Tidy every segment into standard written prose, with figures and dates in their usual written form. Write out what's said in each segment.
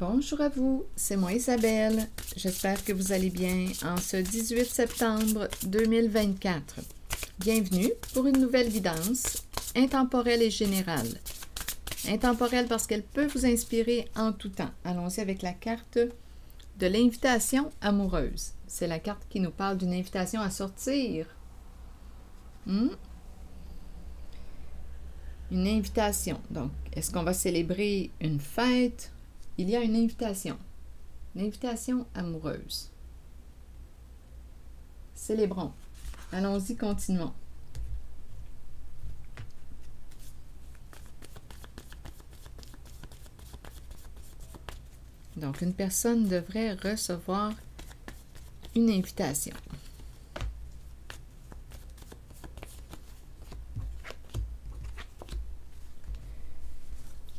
Bonjour à vous, c'est moi Isabelle. J'espère que vous allez bien en ce 18 septembre 2024. Bienvenue pour une nouvelle guidance intemporelle et générale. Intemporelle parce qu'elle peut vous inspirer en tout temps. Allons-y avec la carte de l'invitation amoureuse. C'est la carte qui nous parle d'une invitation à sortir. Une invitation. Donc, est-ce qu'on va célébrer une fête? Il y a une invitation amoureuse. Célébrons. Allons-y, continuons. Donc, une personne devrait recevoir une invitation.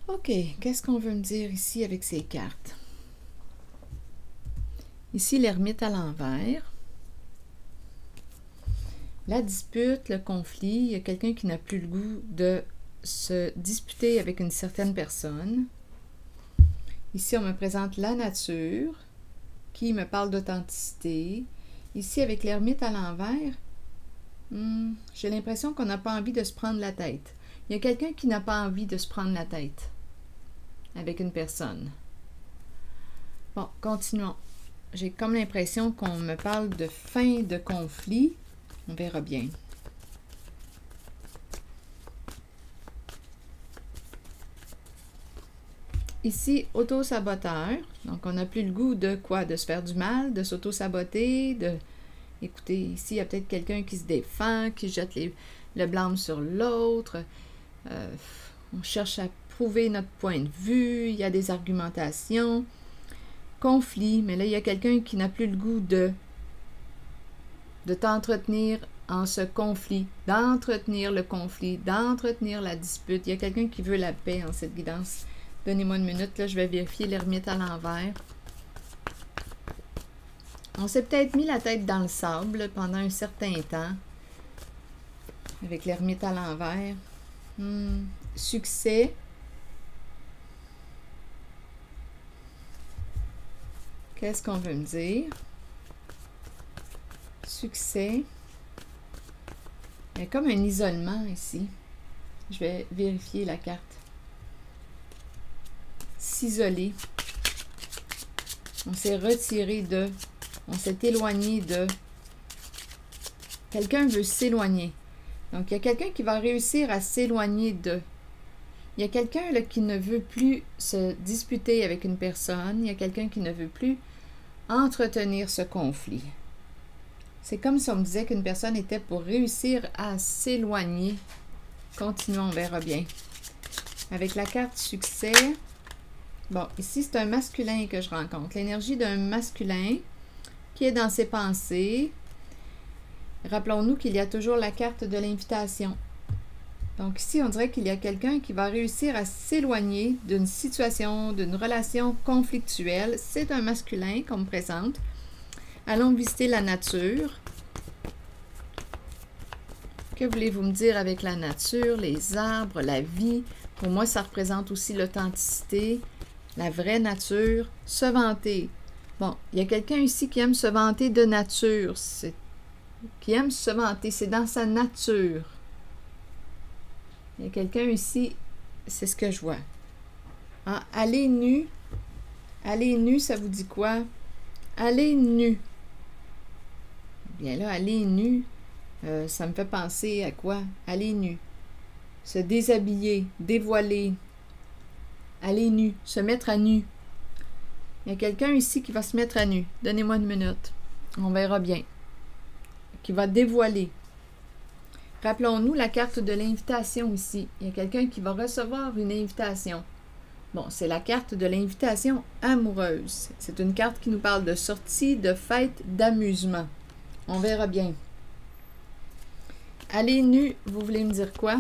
OK, qu'est-ce qu'on veut me dire ici avec ces cartes? Ici, l'ermite à l'envers. La dispute, le conflit, il y a quelqu'un qui n'a plus le goût de se disputer avec une certaine personne. Ici, on me présente la nature, qui me parle d'authenticité. Ici, avec l'ermite à l'envers, j'ai l'impression qu'on n'a pas envie de se prendre la tête. Il y a quelqu'un qui n'a pas envie de se prendre la tête avec une personne. Bon, continuons. J'ai comme l'impression qu'on me parle de fin de conflit. On verra bien. Ici, auto-saboteur. Donc, on n'a plus le goût de quoi? De se faire du mal, de s'auto-saboter, de... Écoutez, ici, il y a peut-être quelqu'un qui se défend, qui jette le blâme sur l'autre. On cherche à prouver notre point de vue, il y a des argumentations, conflit, mais là, il y a quelqu'un qui n'a plus le goût de t'entretenir en ce conflit, d'entretenir le conflit, d'entretenir la dispute. Il y a quelqu'un qui veut la paix en cette guidance. Donnez-moi une minute, là, je vais vérifier l'ermite à l'envers. On s'est peut-être mis la tête dans le sable pendant un certain temps avec l'ermite à l'envers. Succès. Qu'est-ce qu'on veut me dire? Succès. Il y a comme un isolement ici. Je vais vérifier la carte. S'isoler. On s'est retiré de... On s'est éloigné de... Quelqu'un veut s'éloigner. Donc, il y a quelqu'un qui va réussir à s'éloigner de... Il y a quelqu'un qui ne veut plus se disputer avec une personne. Il y a quelqu'un qui ne veut plus entretenir ce conflit. C'est comme si on me disait qu'une personne était pour réussir à s'éloigner. Continuons, on verra bien. Avec la carte succès. Bon, ici, c'est un masculin que je rencontre. L'énergie d'un masculin qui est dans ses pensées. Rappelons-nous qu'il y a toujours la carte de l'invitation. Donc ici, on dirait qu'il y a quelqu'un qui va réussir à s'éloigner d'une situation, d'une relation conflictuelle. C'est un masculin qu'on me présente. Allons visiter la nature. Que voulez-vous me dire avec la nature, les arbres, la vie? Pour moi, ça représente aussi l'authenticité, la vraie nature, se vanter. Bon, il y a quelqu'un ici qui aime se vanter de nature. Qui aime se vanter, c'est dans sa nature. Il y a quelqu'un ici, c'est ce que je vois. Ah, aller nu. Aller nu, ça vous dit quoi? Aller nu. Bien là, aller nu, ça me fait penser à quoi? Aller nu. Se déshabiller, dévoiler. Aller nu, se mettre à nu. Il y a quelqu'un ici qui va se mettre à nu. Donnez-moi une minute. On verra bien. Qui va dévoiler. Rappelons-nous la carte de l'invitation ici. Il y a quelqu'un qui va recevoir une invitation. Bon, c'est la carte de l'invitation amoureuse. C'est une carte qui nous parle de sortie, de fête, d'amusement. On verra bien. Aller nu, vous voulez me dire quoi?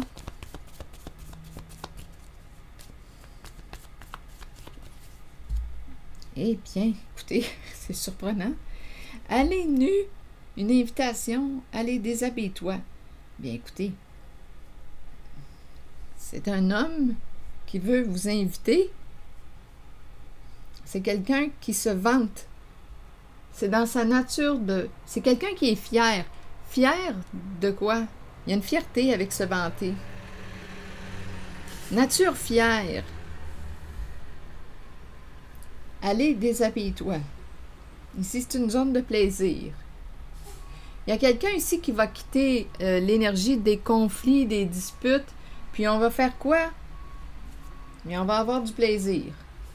Eh bien, écoutez, c'est surprenant. Aller nu, une invitation, allez, déshabille-toi. Bien, écoutez, c'est un homme qui veut vous inviter. C'est quelqu'un qui se vante. C'est dans sa nature de... C'est quelqu'un qui est fier. Fier de quoi? Il y a une fierté avec se vanter. Nature fière. Allez, déshabille-toi. Ici, c'est une zone de plaisir. Il y a quelqu'un ici qui va quitter l'énergie des conflits, des disputes, puis on va faire quoi? Mais on va avoir du plaisir.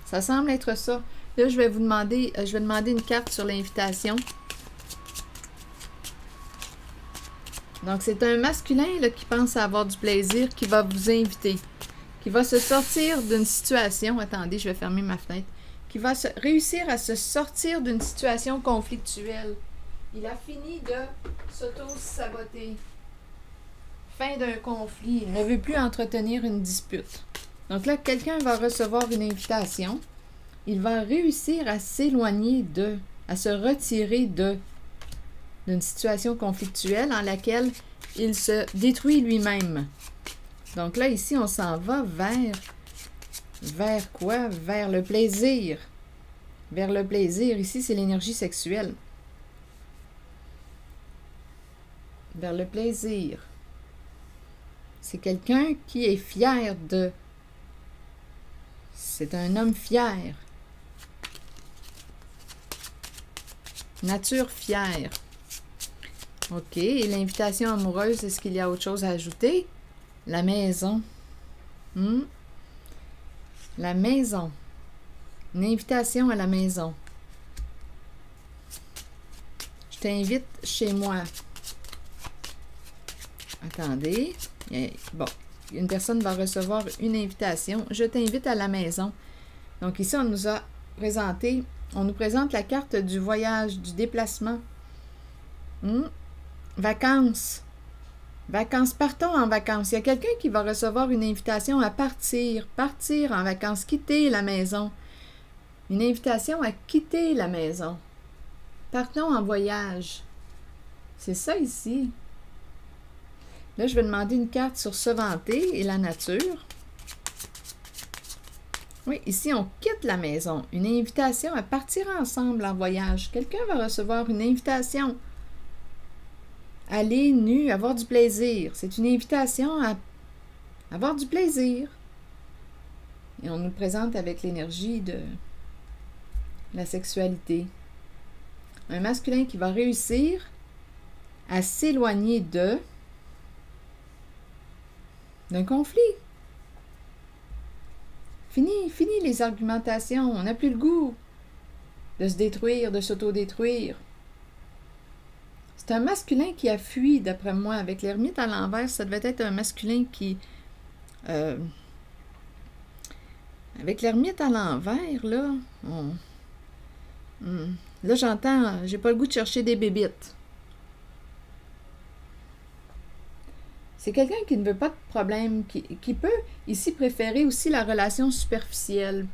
Ça semble être ça. Là, je vais demander une carte sur l'invitation. Donc, c'est un masculin là, qui pense à avoir du plaisir, qui va vous inviter, qui va se sortir d'une situation. Attendez, je vais fermer ma fenêtre. Qui va réussir à se sortir d'une situation conflictuelle. Il a fini de s'auto-saboter. Fin d'un conflit. Il ne veut plus entretenir une dispute. Donc là, quelqu'un va recevoir une invitation. Il va réussir à s'éloigner à se retirer d'une situation conflictuelle en laquelle il se détruit lui-même. Donc là, ici, on s'en va vers quoi? Vers le plaisir. Vers le plaisir. Ici, c'est l'énergie sexuelle. Vers le plaisir. C'est quelqu'un qui est fier de... C'est un homme fier. Nature fière. OK. Et l'invitation amoureuse, est-ce qu'il y a autre chose à ajouter? La maison. La maison. Une invitation à la maison. Je t'invite chez moi. Attendez. Bon. Une personne va recevoir une invitation. Je t'invite à la maison. Donc ici, on nous présente la carte du voyage, du déplacement. Vacances. Vacances. Partons en vacances. Il y a quelqu'un qui va recevoir une invitation à partir. Partir en vacances. Quitter la maison. Une invitation à quitter la maison. Partons en voyage. C'est ça ici. Là, je vais demander une carte sur se vanter et la nature. Oui, ici, on quitte la maison. Une invitation à partir ensemble en voyage. Quelqu'un va recevoir une invitation. Aller nu, avoir du plaisir. C'est une invitation à avoir du plaisir. Et on nous le présente avec l'énergie de la sexualité. Un masculin qui va réussir à s'éloigner d'un conflit. Fini les argumentations. On n'a plus le goût de se détruire, de s'auto-détruire. C'est un masculin qui a fui, d'après moi. Avec l'ermite à l'envers, ça devait être un masculin qui... avec l'ermite à l'envers, là, là, j'entends, j'ai pas le goût de chercher des bébites. C'est quelqu'un qui ne veut pas de problème, qui peut ici préférer aussi la relation superficielle.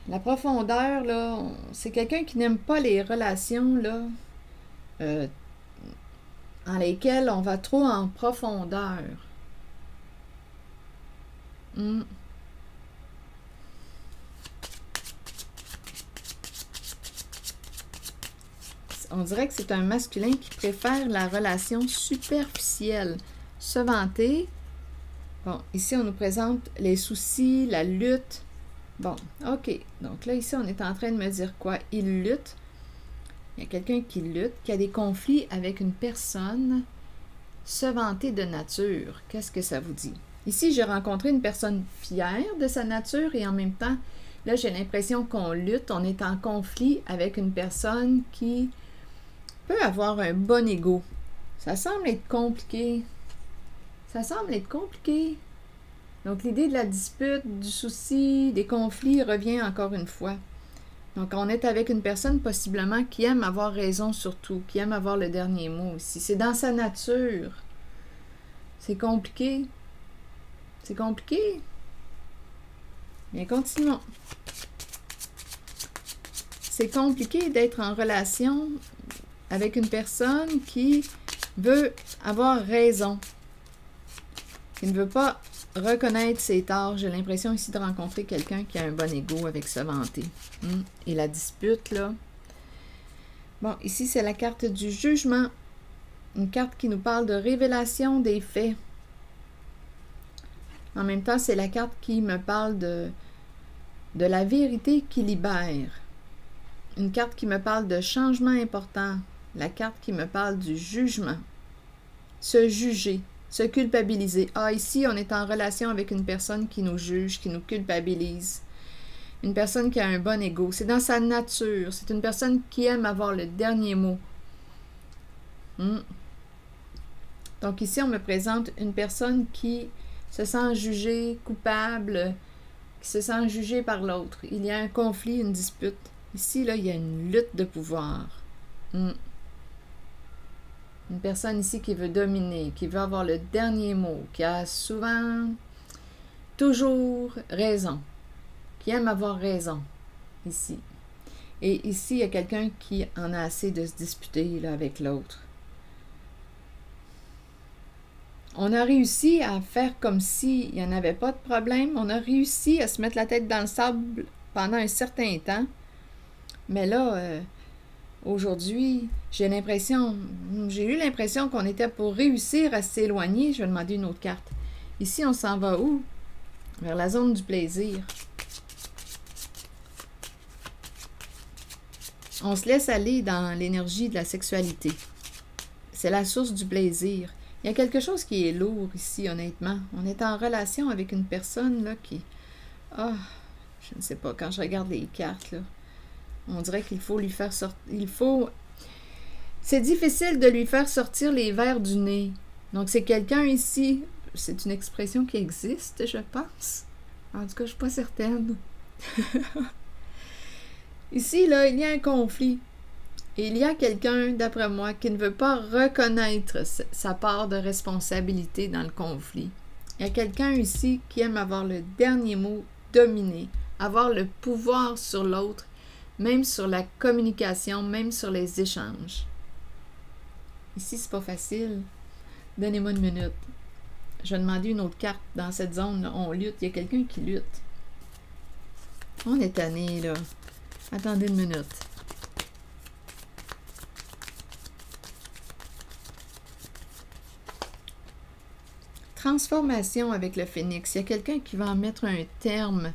La profondeur, là, c'est quelqu'un qui n'aime pas les relations, là, en lesquelles on va trop en profondeur. On dirait que c'est un masculin qui préfère la relation superficielle. Se vanter. Bon, ici, on nous présente les soucis, la lutte. Bon, OK. Donc là, ici, on est en train de me dire quoi? Il lutte. Il y a quelqu'un qui lutte, qui a des conflits avec une personne. Se vanter de nature. Qu'est-ce que ça vous dit? Ici, j'ai rencontré une personne fière de sa nature et en même temps, là, j'ai l'impression qu'on lutte, on est en conflit avec une personne qui peut avoir un bon ego. Ça semble être compliqué. Ça semble être compliqué. Donc, l'idée de la dispute, du souci, des conflits revient encore une fois. Donc, on est avec une personne possiblement qui aime avoir raison surtout, qui aime avoir le dernier mot ici. C'est dans sa nature. C'est compliqué. C'est compliqué. Bien, continuons. C'est compliqué d'être en relation avec une personne qui veut avoir raison, qui ne veut pas reconnaître ses torts. J'ai l'impression ici de rencontrer quelqu'un qui a un bon ego avec se vanter. Et la dispute, là. Bon, ici, c'est la carte du jugement. Une carte qui nous parle de révélation des faits. En même temps, c'est la carte qui me parle de la vérité qui libère. Une carte qui me parle de changement important. La carte qui me parle du jugement. Se juger, se culpabiliser. Ah, ici, on est en relation avec une personne qui nous juge, qui nous culpabilise. Une personne qui a un bon ego. C'est dans sa nature. C'est une personne qui aime avoir le dernier mot. Donc ici, on me présente une personne qui se sent jugée, coupable, qui se sent jugée par l'autre. Il y a un conflit, une dispute. Ici, là, il y a une lutte de pouvoir. Une personne ici qui veut dominer, qui veut avoir le dernier mot, qui a souvent, toujours raison, qui aime avoir raison, ici. Et ici, il y a quelqu'un qui en a assez de se disputer là, avec l'autre. On a réussi à faire comme s'il n'y en avait pas de problème. On a réussi à se mettre la tête dans le sable pendant un certain temps. Mais là, aujourd'hui, j'ai eu l'impression qu'on était pour réussir à s'éloigner. Je vais demander une autre carte. Ici, on s'en va où? Vers la zone du plaisir. On se laisse aller dans l'énergie de la sexualité. C'est la source du plaisir. Il y a quelque chose qui est lourd ici, honnêtement. On est en relation avec une personne là qui... Ah, je ne sais pas, quand je regarde les cartes, là, on dirait qu'il faut lui faire sortir... C'est difficile de lui faire sortir les vers du nez. Donc, c'est quelqu'un ici... C'est une expression qui existe, je pense. En tout cas, je ne suis pas certaine. Ici, là, il y a un conflit. Et il y a quelqu'un, d'après moi, qui ne veut pas reconnaître sa part de responsabilité dans le conflit. Il y a quelqu'un ici qui aime avoir le dernier mot, dominer, avoir le pouvoir sur l'autre, même sur la communication, même sur les échanges. Ici, c'est pas facile. Donnez-moi une minute. Je vais demander une autre carte. Dans cette zone-là, on lutte. Il y a quelqu'un qui lutte. On est tanné, là. Attendez une minute. Transformation avec le phénix. Il y a quelqu'un qui va en mettre un terme,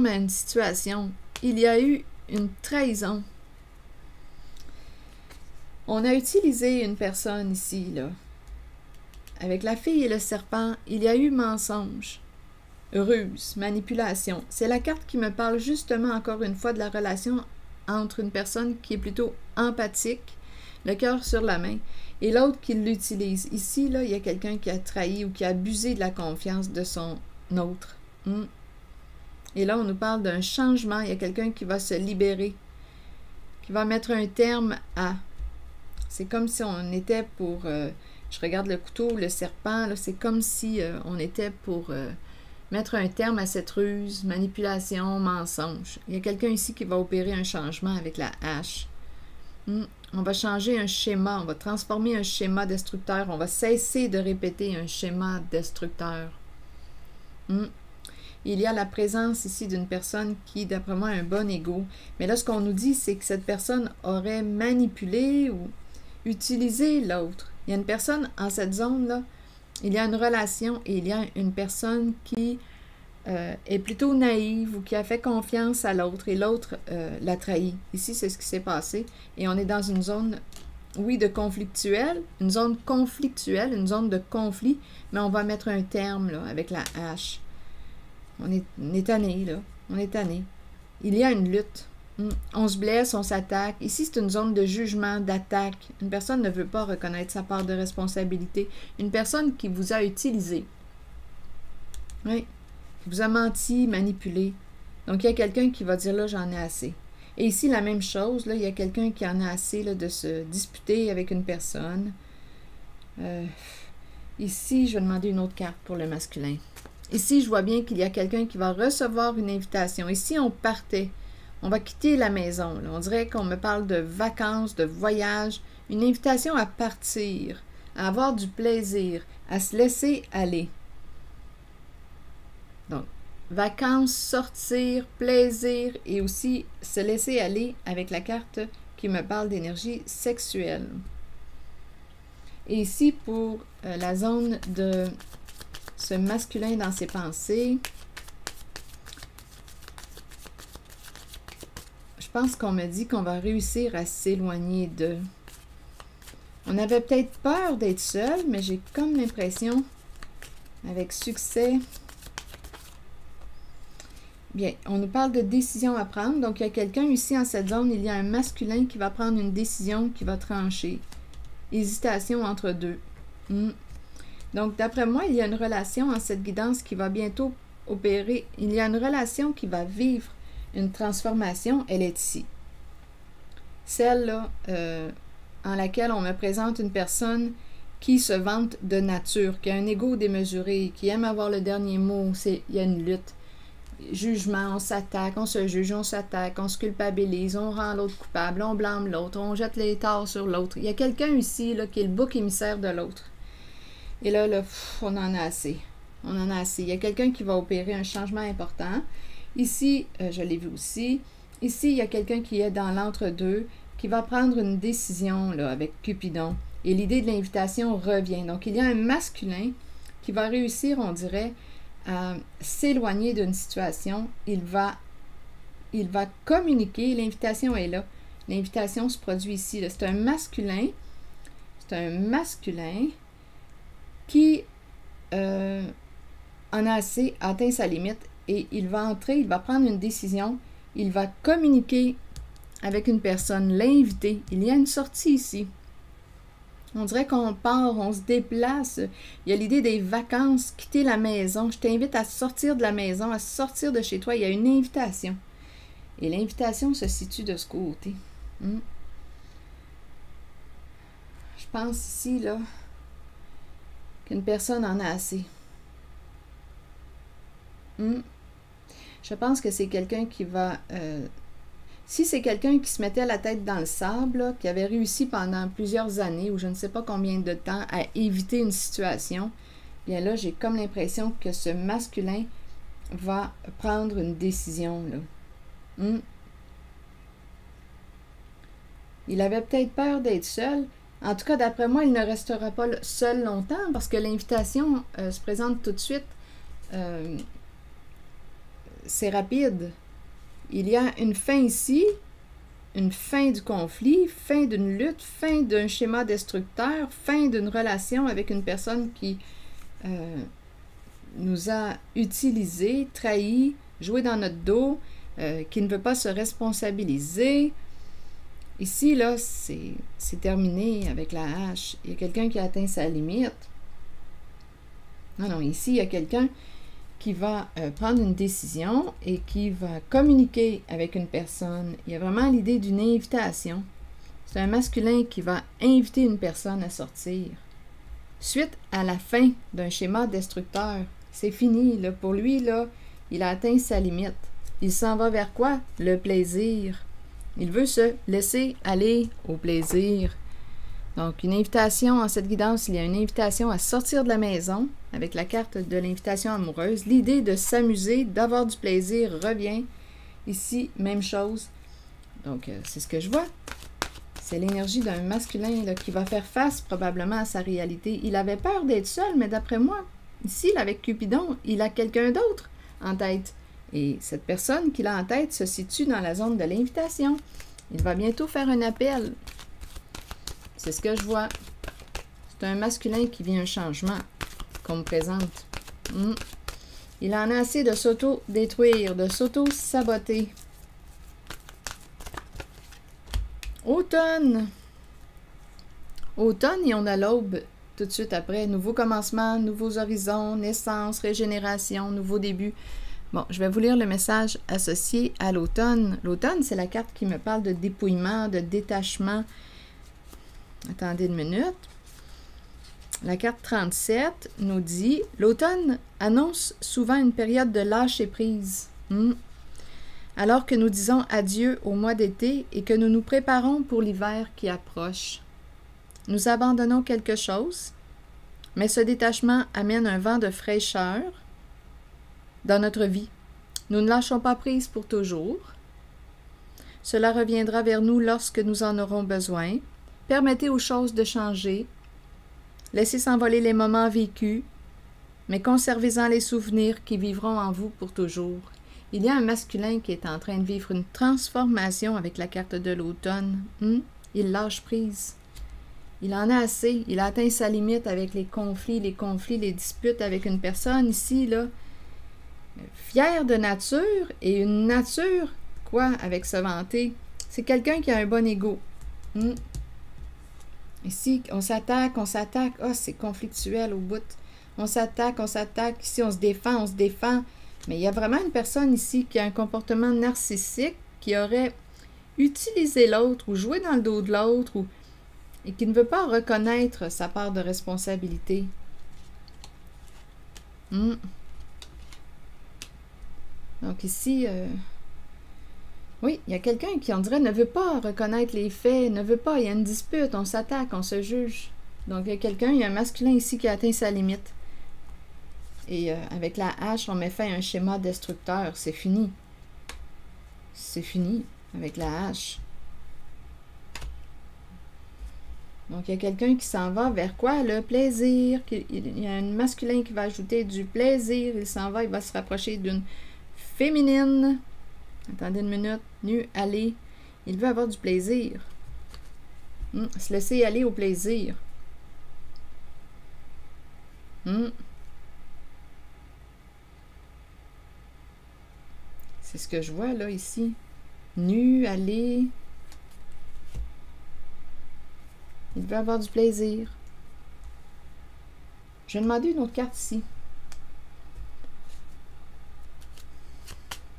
à une situation. Il y a eu une trahison. On a utilisé une personne ici, là. Avec la fille et le serpent, il y a eu mensonge, ruse, manipulation. C'est la carte qui me parle justement, encore une fois, de la relation entre une personne qui est plutôt empathique, le cœur sur la main, et l'autre qui l'utilise. Ici, là, il y a quelqu'un qui a trahi ou qui a abusé de la confiance de son autre. Et là, on nous parle d'un changement. Il y a quelqu'un qui va se libérer, qui va mettre un terme à... C'est comme si on était pour... je regarde le couteau, le serpent, là, c'est comme si on était pour mettre un terme à cette ruse, manipulation, mensonge. Il y a quelqu'un ici qui va opérer un changement avec la hache. On va changer un schéma, on va transformer un schéma destructeur, on va cesser de répéter un schéma destructeur. Il y a la présence ici d'une personne qui, d'après moi, a un bon ego. Mais là, ce qu'on nous dit, c'est que cette personne aurait manipulé ou utilisé l'autre. Il y a une personne en cette zone-là, il y a une relation et il y a une personne qui est plutôt naïve ou qui a fait confiance à l'autre et l'autre l'a trahi. Ici, c'est ce qui s'est passé. Et on est dans une zone, oui, de conflictuel, une zone conflictuelle, une zone de conflit, mais on va mettre un terme là, avec la hache. On est tanné, là. On est tanné. Il y a une lutte. On se blesse, on s'attaque. Ici, c'est une zone de jugement, d'attaque. Une personne ne veut pas reconnaître sa part de responsabilité. Une personne qui vous a utilisé. Oui. Qui vous a menti, manipulé. Donc, il y a quelqu'un qui va dire, là, j'en ai assez. Et ici, la même chose, là, il y a quelqu'un qui en a assez là, de se disputer avec une personne. Ici, je vais demander une autre carte pour le masculin. Ici, je vois bien qu'il y a quelqu'un qui va recevoir une invitation. Ici, on partait. On va quitter la maison. Là. On dirait qu'on me parle de vacances, de voyage. Une invitation à partir, à avoir du plaisir, à se laisser aller. Donc, vacances, sortir, plaisir et aussi se laisser aller avec la carte qui me parle d'énergie sexuelle. Et ici, pour la zone de ce masculin dans ses pensées, je pense qu'on me dit qu'on va réussir à s'éloigner d'eux. On avait peut-être peur d'être seul, mais j'ai comme l'impression, avec succès... Bien, on nous parle de décision à prendre. Donc, il y a quelqu'un ici en cette zone, il y a un masculin qui va prendre une décision, qui va trancher. Hésitation entre deux. Donc, d'après moi, il y a une relation en cette guidance qui va bientôt opérer. Il y a une relation qui va vivre une transformation. Elle est ici. Celle-là, en laquelle on me présente une personne qui se vante de nature, qui a un ego démesuré, qui aime avoir le dernier mot. Il y a une lutte. Jugement, on s'attaque, on se juge, on s'attaque, on se culpabilise, on rend l'autre coupable, on blâme l'autre, on jette les torts sur l'autre. Il y a quelqu'un ici là, qui est le bouc émissaire de l'autre. Et là, on en a assez. On en a assez. Il y a quelqu'un qui va opérer un changement important. Ici, je l'ai vu aussi. Ici, il y a quelqu'un qui est dans l'entre-deux, qui va prendre une décision là, avec Cupidon. Et l'idée de l'invitation revient. Donc, il y a un masculin qui va réussir, on dirait, à s'éloigner d'une situation. Il va communiquer. L'invitation est là. L'invitation se produit ici. C'est un masculin. C'est un masculin qui en a assez, atteint sa limite et il va entrer, il va prendre une décision. Il va communiquer avec une personne, l'inviter. Il y a une sortie ici. On dirait qu'on part, on se déplace. Il y a l'idée des vacances, quitter la maison. Je t'invite à sortir de la maison, à sortir de chez toi. Il y a une invitation. Et l'invitation se situe de ce côté. Je pense ici, là, qu'une personne en a assez. Je pense que c'est quelqu'un qui va... Si c'est quelqu'un qui se mettait la tête dans le sable, là, qui avait réussi pendant plusieurs années ou je ne sais pas combien de temps à éviter une situation, bien là, j'ai comme l'impression que ce masculin va prendre une décision. Là. Il avait peut-être peur d'être seul. En tout cas, d'après moi, il ne restera pas seul longtemps parce que l'invitation se présente tout de suite. C'est rapide. Il y a une fin ici, une fin du conflit, fin d'une lutte, fin d'un schéma destructeur, fin d'une relation avec une personne qui nous a utilisés, trahis, joué dans notre dos, qui ne veut pas se responsabiliser. Ici, là, c'est terminé avec la hache. Il y a quelqu'un qui a atteint sa limite. Non, ici, il y a quelqu'un qui va prendre une décision et qui va communiquer avec une personne. Il y a vraiment l'idée d'une invitation. C'est un masculin qui va inviter une personne à sortir. Suite à la fin d'un schéma destructeur, c'est fini. Là. Pour lui, là, il a atteint sa limite. Il s'en va vers quoi? Le plaisir. Il veut se laisser aller au plaisir. Donc, une invitation en cette guidance, il y a une invitation à sortir de la maison avec la carte de l'invitation amoureuse. L'idée de s'amuser, d'avoir du plaisir revient. Ici, même chose. Donc, c'est ce que je vois. C'est l'énergie d'un masculin là, qui va faire face probablement à sa réalité. Il avait peur d'être seul, mais d'après moi, ici, là, avec Cupidon, il a quelqu'un d'autre en tête. Et cette personne qu'il a en tête se situe dans la zone de l'invitation. Il va bientôt faire un appel. C'est ce que je vois. C'est un masculin qui vit un changement qu'on me présente. Il en a assez de s'auto-détruire, de s'auto-saboter. Automne. Automne, et on a l'aube tout de suite après. Nouveau commencement, nouveaux horizons, naissance, régénération, nouveau début. Bon, je vais vous lire le message associé à l'automne. L'automne, c'est la carte qui me parle de dépouillement, de détachement. Attendez une minute. La carte 37 nous dit « L'automne annonce souvent une période de lâcher-prise. Alors que nous disons adieu au mois d'été et que nous nous préparons pour l'hiver qui approche. Nous abandonnons quelque chose, mais ce détachement amène un vent de fraîcheur dans notre vie. Nous ne lâchons pas prise pour toujours. Cela reviendra vers nous lorsque nous en aurons besoin. Permettez aux choses de changer. Laissez s'envoler les moments vécus, mais conservez-en les souvenirs qui vivront en vous pour toujours. Il y a un masculin qui est en train de vivre une transformation avec la carte de l'automne. Il lâche prise. Il en a assez. Il a atteint sa limite avec les conflits, les disputes avec une personne ici, là. Fier de nature et une nature, quoi, avec se vanter. C'est quelqu'un qui a un bon ego. Ici, on s'attaque. Ah, c'est conflictuel au bout. On s'attaque. Ici, on se défend. Mais il y a vraiment une personne ici qui a un comportement narcissique, qui aurait utilisé l'autre ou joué dans le dos de l'autre et qui ne veut pas reconnaître sa part de responsabilité. Donc ici, oui, il y a quelqu'un qui, on dirait, ne veut pas reconnaître les faits, il y a une dispute, on s'attaque, on se juge. Donc il y a un masculin ici qui a atteint sa limite. Et avec la hache, on met fin à un schéma destructeur. C'est fini. C'est fini avec la hache. Donc, il y a quelqu'un qui s'en va vers quoi? Le plaisir. Il y a un masculin qui va ajouter du plaisir. Il s'en va, il va se rapprocher d'une féminine. Attendez une minute. Nu, aller. Il veut avoir du plaisir. Se laisser aller au plaisir. C'est ce que je vois là, ici. Nu, aller. Il veut avoir du plaisir. Je vais demander une autre carte ici.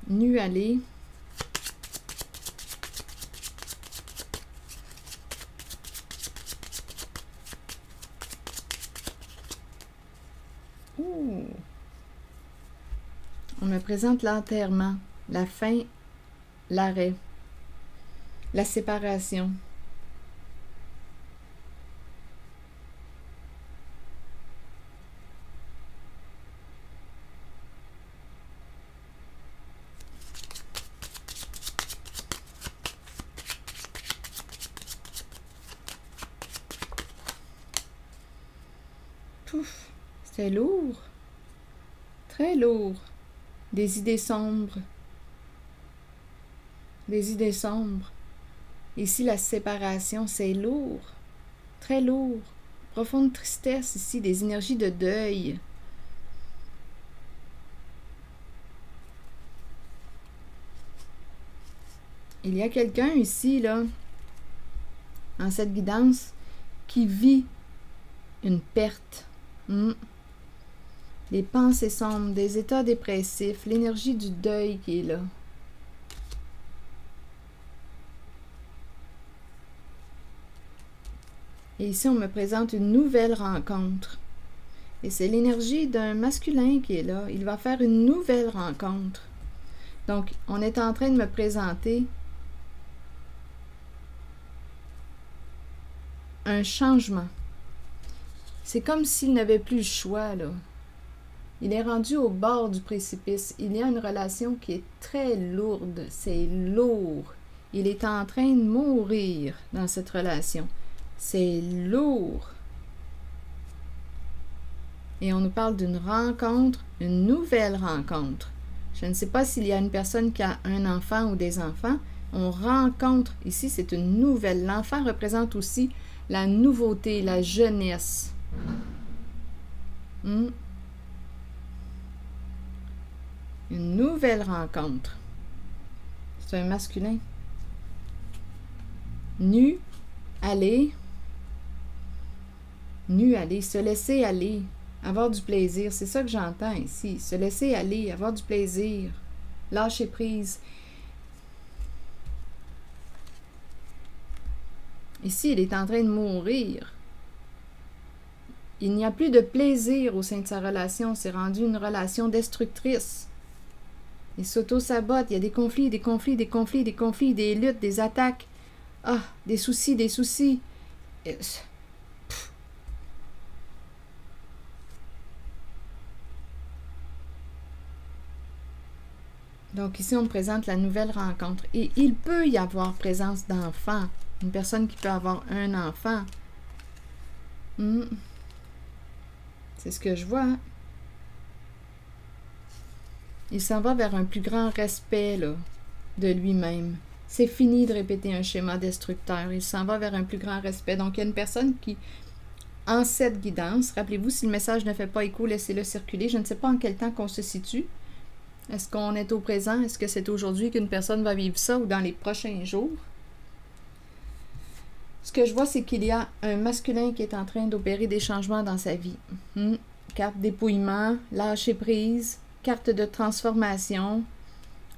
Nu, aller. Ouh. On me présente l'enterrement, la fin, l'arrêt, la séparation. Pouf, c'était lourd, très lourd. Des idées sombres. Des idées sombres. Ici, la séparation, c'est lourd. Très lourd. Profonde tristesse ici, des énergies de deuil. Il y a quelqu'un ici, là, en cette guidance, qui vit une perte. Les pensées sombres, des états dépressifs, l'énergie du deuil qui est là. Et ici, on me présente une nouvelle rencontre. Et c'est l'énergie d'un masculin qui est là. Il va faire une nouvelle rencontre. Donc, on est en train de me présenter un changement. C'est comme s'il n'avait plus le choix, là. Il est rendu au bord du précipice. Il y a une relation qui est très lourde. C'est lourd. Il est en train de mourir dans cette relation. C'est lourd. Et on nous parle d'une rencontre, une nouvelle rencontre. Je ne sais pas s'il y a une personne qui a un enfant ou des enfants. On rencontre. Ici, c'est une nouvelle. L'enfant représente aussi la nouveauté, la jeunesse. Une nouvelle rencontre. C'est un masculin. Nu, aller. Nu, aller. Se laisser aller. Avoir du plaisir. C'est ça que j'entends ici. Se laisser aller. Avoir du plaisir. Lâcher prise. Ici, il est en train de mourir. Il n'y a plus de plaisir au sein de sa relation. C'est rendu une relation destructrice. Il s'auto-sabote. Il y a des conflits, des luttes, des attaques. Ah, des soucis. Donc ici, on me présente la nouvelle rencontre. Et il peut y avoir présence d'enfants. Une personne qui peut avoir un enfant. C'est ce que je vois. Hein? Il s'en va vers un plus grand respect là, de lui-même. C'est fini de répéter un schéma destructeur. Il s'en va vers un plus grand respect. Donc, il y a une personne qui, en cette guidance, rappelez-vous, si le message ne fait pas écho, laissez-le circuler. Je ne sais pas en quel temps qu'on se situe. Est-ce qu'on est au présent? Est-ce que c'est aujourd'hui qu'une personne va vivre ça ou dans les prochains jours? Ce que je vois, c'est qu'il y a un masculin qui est en train d'opérer des changements dans sa vie. Carte dépouillement, lâcher prise, carte de transformation.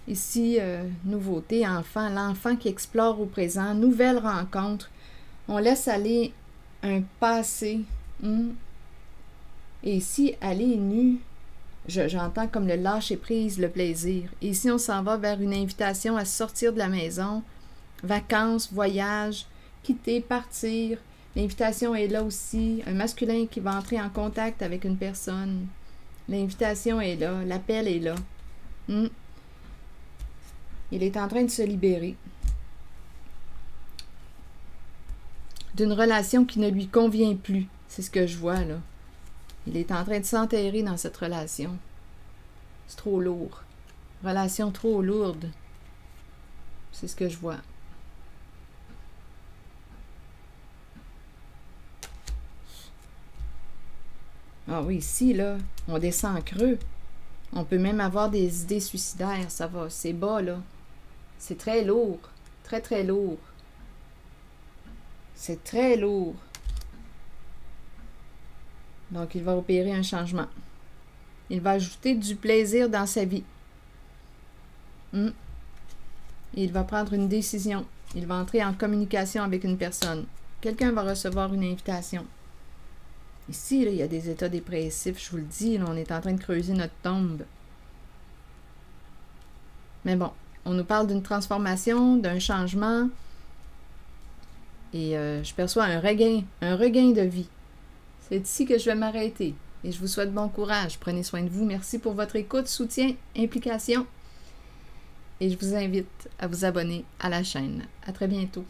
Ici, nouveauté, enfant, l'enfant qui explore au présent, nouvelle rencontre. On laisse aller un passé. Et ici, aller nu, j'entends comme le lâcher-prise, le plaisir. Et ici, on s'en va vers une invitation à sortir de la maison, vacances, voyage, quitter, partir. L'invitation est là aussi. Un masculin qui va entrer en contact avec une personne. L'invitation est là, l'appel est là. Il est en train de se libérer d'une relation qui ne lui convient plus. C'est ce que je vois là. Il est en train de s'enterrer dans cette relation. C'est trop lourd. Relation trop lourde. C'est ce que je vois. Ah oui, ici, là, on descend en creux. On peut même avoir des idées suicidaires. Ça va, c'est bas, là. C'est très lourd. Très, très lourd. C'est très lourd. Donc, il va opérer un changement. Il va ajouter du plaisir dans sa vie. Il va prendre une décision. Il va entrer en communication avec une personne. Quelqu'un va recevoir une invitation. Ici, là, il y a des états dépressifs. Je vous le dis, là, on est en train de creuser notre tombe. Mais bon, on nous parle d'une transformation, d'un changement. Et je perçois un regain de vie. C'est ici que je vais m'arrêter. Et je vous souhaite bon courage. Prenez soin de vous. Merci pour votre écoute, soutien, implication. Et je vous invite à vous abonner à la chaîne. À très bientôt.